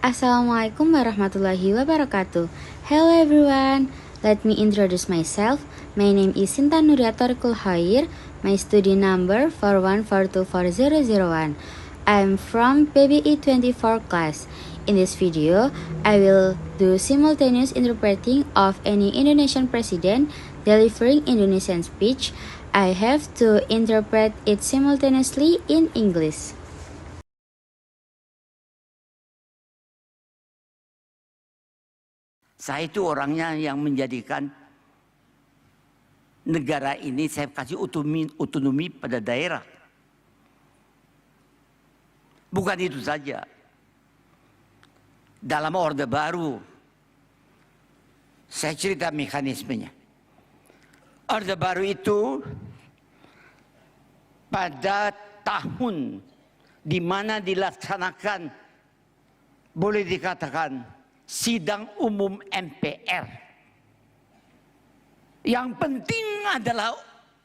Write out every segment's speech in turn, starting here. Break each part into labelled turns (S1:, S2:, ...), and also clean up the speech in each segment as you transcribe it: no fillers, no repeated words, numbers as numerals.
S1: Assalamualaikum warahmatullahi wabarakatuh. Hello everyone, let me introduce myself. My name is Sinta Nuriatorikul Khair. My study number 41424001. I'm from PBI 24 class. In this video, I will do simultaneous interpreting of any Indonesian president delivering Indonesian speech. I have to interpret it simultaneously in English.
S2: Saya itu orangnya yang menjadikan negara ini saya kasih otonomi pada daerah. Bukan itu saja. Dalam Orde Baru, saya cerita mekanismenya. Orde Baru itu pada tahun di mana dilaksanakan, boleh dikatakan, sidang umum MPR. Yang penting adalah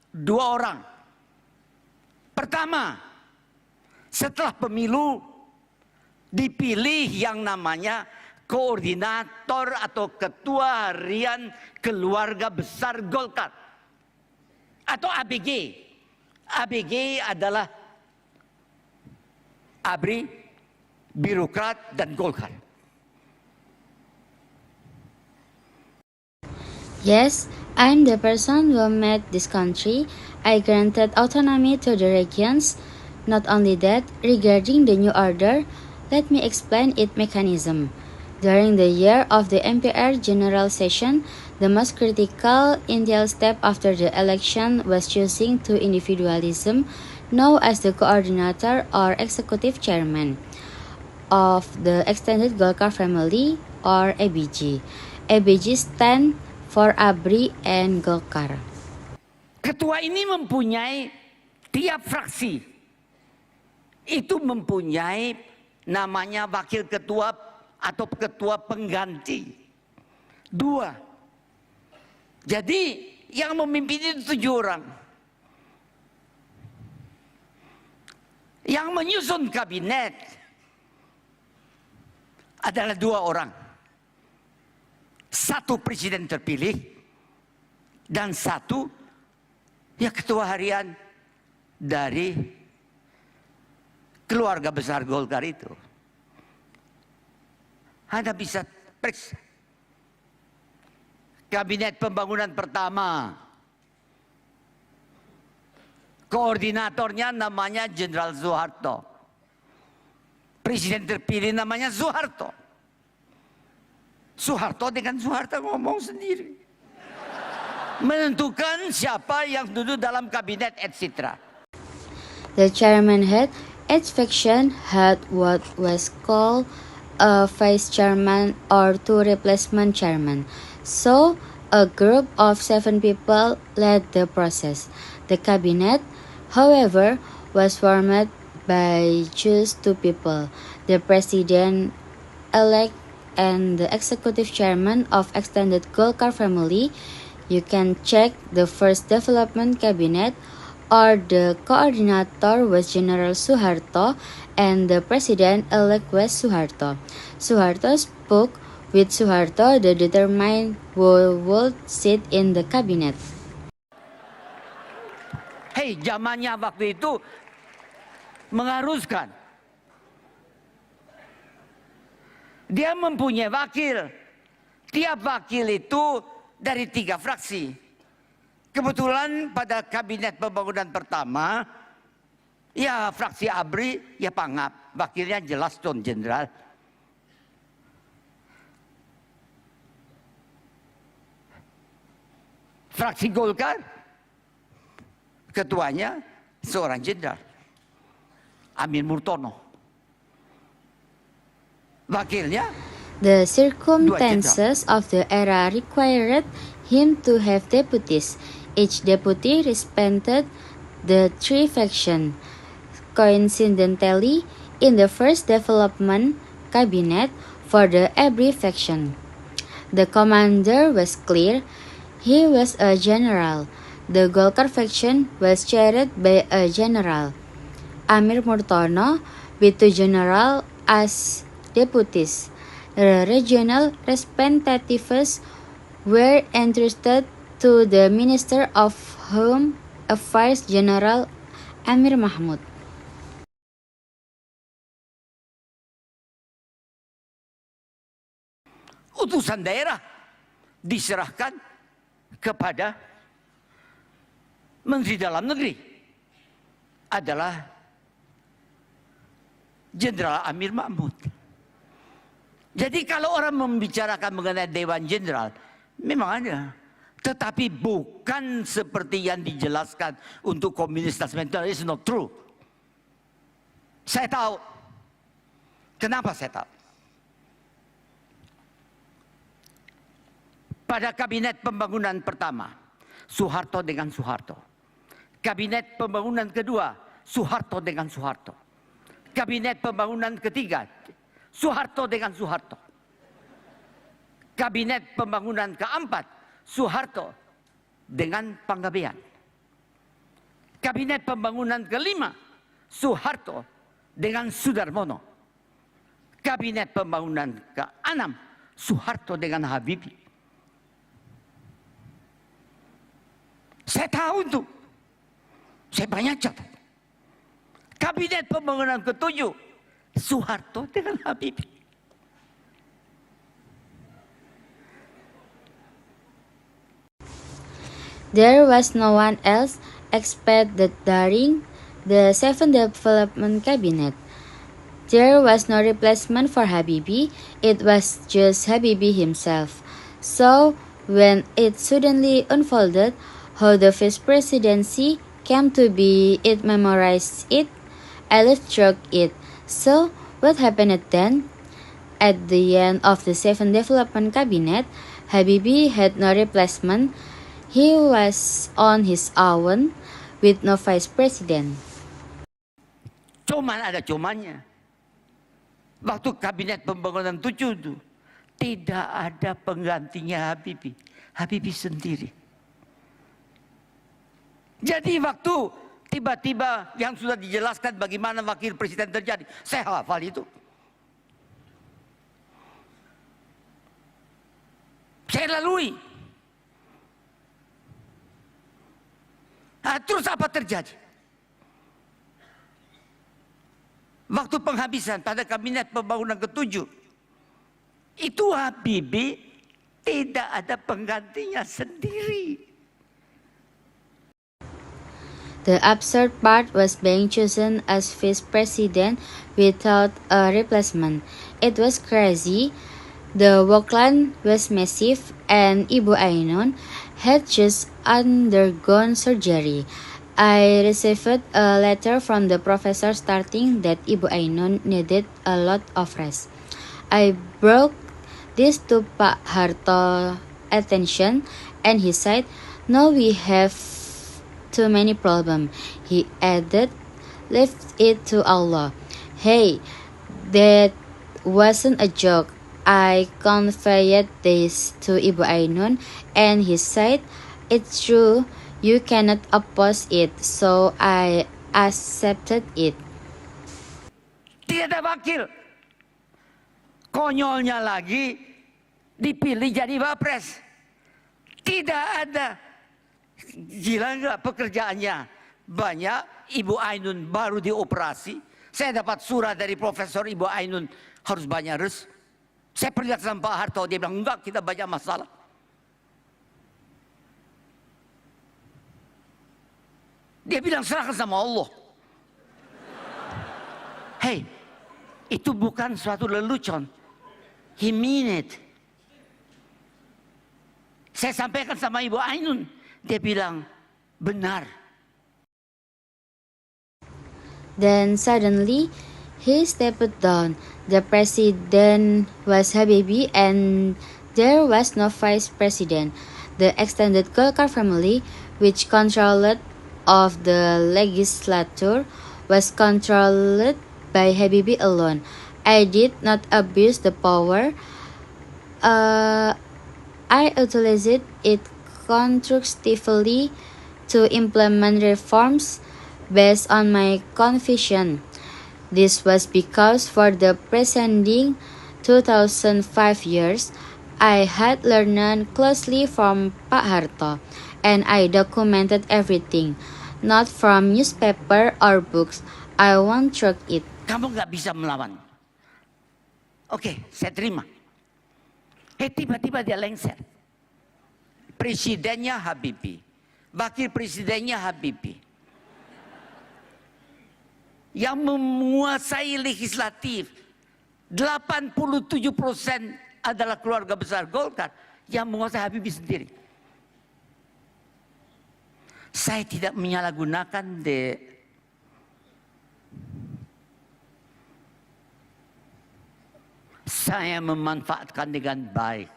S2: dua orang. Pertama, setelah pemilu dipilih yang namanya koordinator atau ketua harian keluarga besar Golkar atau ABG. ABG adalah ABRI, birokrat, dan Golkar.
S1: Yes, I'm the person who made this country. I granted autonomy to the regions. Not only that, regarding the new order, let me explain its mechanism. During the year of the MPR General Session, the most critical initial step after the election was choosing two individualism, known as the coordinator or executive chairman of the extended Golkar family or ABG. ABG stand for ABRI and Golkar.
S2: Ketua ini mempunyai tiap fraksi itu mempunyai namanya wakil ketua atau ketua pengganti. Dua. Jadi yang memimpin itu 7 orang. Yang menyusun kabinet adalah 2 orang. Satu presiden terpilih dan satu ya ketua harian dari keluarga besar Golkar itu. Anda bisa periksa. Kabinet pembangunan pertama, koordinatornya namanya Jenderal Soeharto. Presiden terpilih namanya Soeharto. Soeharto dengan Soeharto ngomong sendiri. Menentukan siapa yang duduk dalam kabinet, etc.
S1: The chairman had each faction had what was called a vice chairman or 2 replacement chairman. So, a group of 7 people led the process. The cabinet, however, was formed by just 2 people, the president-elect and the executive chairman of extended Golkar family. You can check the first development cabinet, or the coordinator was General Soeharto and the president-elect was Soeharto. Soeharto spoke with Soeharto to determine who would sit in the cabinet.
S2: Hei, zamannya waktu itu mengharuskan. Dia mempunyai wakil. Tiap wakil itu dari 3 fraksi. Kebetulan pada kabinet pembangunan pertama, ya fraksi ABRI, ya Pangap. Wakilnya jelas Tuan Jenderal. Fraksi Golkar, ketuanya seorang jenderal, Amin Murtono. Wakilnya
S1: the circumstances of the era required him to have deputies. Each deputy represented the 3 factions. Coincidentally, in the first development cabinet for the every faction, the commander was clear. He was a general. The Golkar faction was chaired by a general, Amir Murtono, with 2 generals as deputies. The regional representatives were entrusted to the Minister of Home Affairs General Amir Mahmud.
S2: Utusan daerah diserahkan kepada Menteri Dalam Negeri adalah Jenderal Amir Mahmud. Jadi kalau orang membicarakan mengenai Dewan Jenderal, memang ada. Tetapi bukan seperti yang dijelaskan untuk komunis nasional. It's not true. Saya tahu. Kenapa saya tahu? Pada kabinet pembangunan pertama, Soeharto dengan Soeharto. Kabinet pembangunan kedua, Soeharto dengan Soeharto. Kabinet pembangunan ketiga, Soeharto dengan Soeharto. Kabinet pembangunan keempat, Soeharto dengan Panggabean. Kabinet pembangunan kelima, Soeharto dengan Sudarmono. Kabinet pembangunan keenam, Soeharto dengan Habibie. Saya tahu itu. Saya banyak catat. Kabinet pembangunan ketujuh, Soeharto dengan Habibie.
S1: There was no one else except that during the 7th Development Cabinet. There was no replacement for Habibie, it was just Habibie himself. So, when it suddenly unfolded how the vice presidency came to be, it memorized it, I struck it. So, what happened then? At the end of the 7th Development Cabinet, Habibie had no replacement. He was on his own with no vice president.
S2: Cuman ada cumannya. Waktu kabinet pembangunan 7 itu, tidak ada penggantinya Habibie. Habibie sendiri. Jadi waktu tiba-tiba yang sudah dijelaskan bagaimana wakil presiden terjadi, saya hafal itu. Saya lalui. Nah, terus apa terjadi? Waktu penghabisan pada kabinet pembangunan ketujuh, itu Habibie tidak ada penggantinya sendiri.
S1: The absurd part was being chosen as vice president without a replacement. It was crazy. The workload was massive, and Ibu Ainun had just undergone surgery. I received a letter from the professor stating that Ibu Ainun needed a lot of rest. I brought this to Pak Harto attention, and he said, "No, we have too many problems." He added, "Leave it to Allah." Hey, that wasn't a joke. I conveyed this to Ibu Ainun, and he said, "It's true, you cannot oppose it." So I accepted it.
S2: Tidak ada wakil. Konyolnya lagi dipilih jadi wapres. Tidak ada. Gila nggak pekerjaannya? Banyak. Ibu Ainun baru dioperasi. Saya dapat surat dari Profesor Ibu Ainun harus banyak res. Saya perlihatkan Pak Harto, dia bilang enggak, kita banyak masalah. Dia bilang serahkan sama Allah. Hei, itu bukan suatu lelucon. He mean it. Saya sampaikan sama Ibu Ainun. Dia bilang, benar.
S1: Then suddenly, he stepped down. The president was Habibie, and there was no vice president. The extended Golkar family, which controlled of the legislature, was controlled by Habibie alone. I did not abuse the power. I utilized it constructively to implement reforms based on my conviction. This was because for the preceding 2005 years, I had learned closely from Pak Harto, and I documented everything, not from newspaper or books. I won't track it.
S2: Kamu nggak bisa melawan. Oke, saya terima. Tiba-tiba dia lengser. Presidennya Habibie, wakil presidennya Habibie. Yang menguasai legislatif, 87% adalah keluarga besar Golkar yang menguasai Habibie sendiri. Saya tidak menyalahgunakan saya memanfaatkan dengan baik.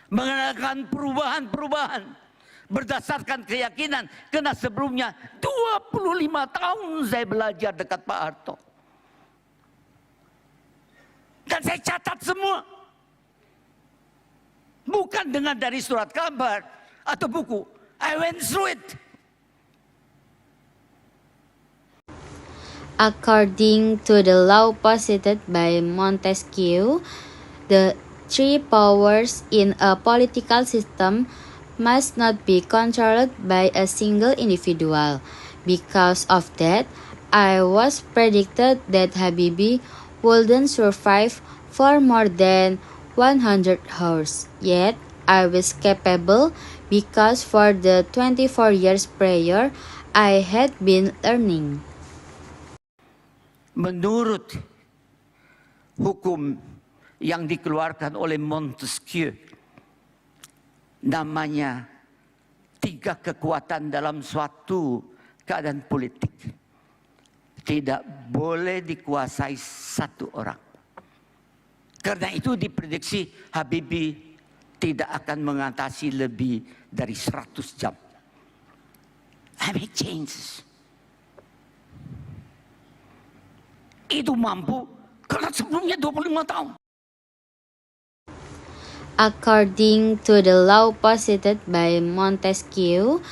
S2: Mengadakan perubahan-perubahan berdasarkan keyakinan. Karena sebelumnya 25 tahun saya belajar dekat Pak Harto. Dan saya catat semua. Bukan dengan dari surat kabar atau buku. I went through it.
S1: According to the law posited by Montesquieu, the three powers in a political system must not be controlled by a single individual. Because of that, I was predicted that Habibie wouldn't survive for more than 100 hours. Yet, I was capable because for the 24 years prior, I had been learning.
S2: Menurut hukum yang dikeluarkan oleh Montesquieu, namanya 3 kekuatan dalam suatu keadaan politik. Tidak boleh dikuasai satu orang. Karena itu diprediksi Habibie tidak akan mengatasi lebih dari 100 jam. I make changes. Itu mampu karena sebelumnya 25 tahun.
S1: According to the law posited by Montesquieu,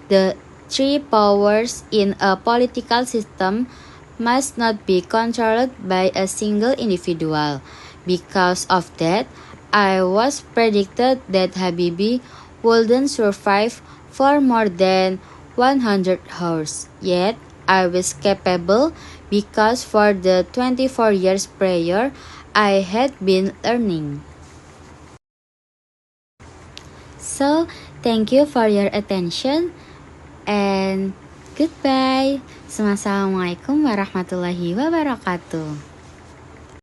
S1: the three powers in a political system must not be controlled by a single individual. Because of that, I was predicted that Habibie wouldn't survive for more than 100 hours. Yet, I was capable because for the 24 years prior, I had been learning. So, thank you for your attention and goodbye. Assalamualaikum warahmatullahi wabarakatuh.